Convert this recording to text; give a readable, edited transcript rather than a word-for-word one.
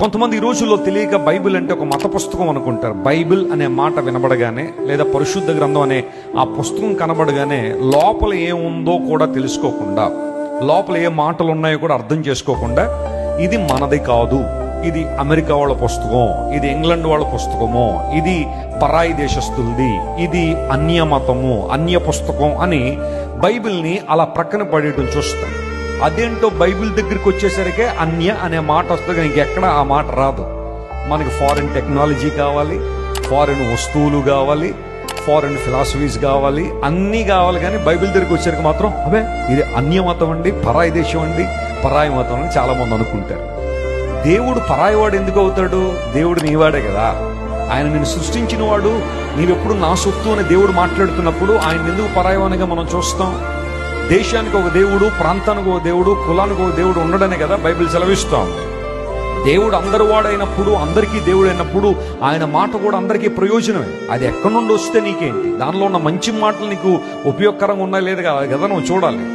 కొంతమంది ఈ రోజుల్లో తెలియక బైబిల్ అంటే ఒక మత పుస్తకం అనుకుంటారు. బైబిల్ అనే మాట వినబడగానే, లేదా పరిశుద్ధ గ్రంథం అనే ఆ పుస్తకం కనబడగానే లోపల ఏముందో కూడా తెలుసుకోకుండా, లోపల ఏ మాటలు ఉన్నాయో కూడా అర్థం చేసుకోకుండా, ఇది మనది కాదు, ఇది అమెరికా వాళ్ళ పుస్తకం, ఇది ఇంగ్లాండ్ వాళ్ళ పుస్తకమో, ఇది పరాయి దేశస్తులది, ఇది అన్య మతము, అన్య పుస్తకం అని బైబిల్ని అలా ప్రక్కన పడేయడం చూస్తాం. అదేంటో బైబిల్ దగ్గరికి వచ్చేసరికి అన్య అనే మాట వస్తుంది, ఇంకెక్కడ ఆ మాట రాదు. మనకి ఫారిన్ టెక్నాలజీ కావాలి, ఫారిన్ వస్తువులు కావాలి, ఫారిన్ ఫిలాసఫీస్ కావాలి, అన్నీ కావాలి. కానీ బైబిల్ దగ్గరికి వచ్చేసరికి మాత్రం అబే ఇది అన్య మతం అండి, పరాయి దేశం అండి, పరాయి మతం అని చాలా మంది అనుకుంటారు. దేవుడు పరాయివాడు ఎందుకు అవుతాడు? దేవుడు నీవాడే కదా. ఆయన నిన్ను సృష్టించిన వాడు. నీవెప్పుడు నా సొత్తు అని దేవుడు మాట్లాడుతున్నప్పుడు ఆయన ఎందుకు పరాయివానిగా మనం చూస్తాం? దేశానికి ఒక దేవుడు, ప్రాంతానికి ఒక దేవుడు, కులానికి ఒక దేవుడు ఉండడనే కదా బైబిల్ సెలవిస్తాం. దేవుడు అందరి వాడైనప్పుడు, అందరికీ దేవుడు అయినప్పుడు ఆయన మాట కూడా అందరికీ ప్రయోజనమే. అది ఎక్కడి నుండి వస్తే నీకేంటి? దానిలో ఉన్న మంచి మాటలు నీకు ఉపయోగకరంగా ఉన్నాయా లేదు కదా నువ్వు చూడాలి.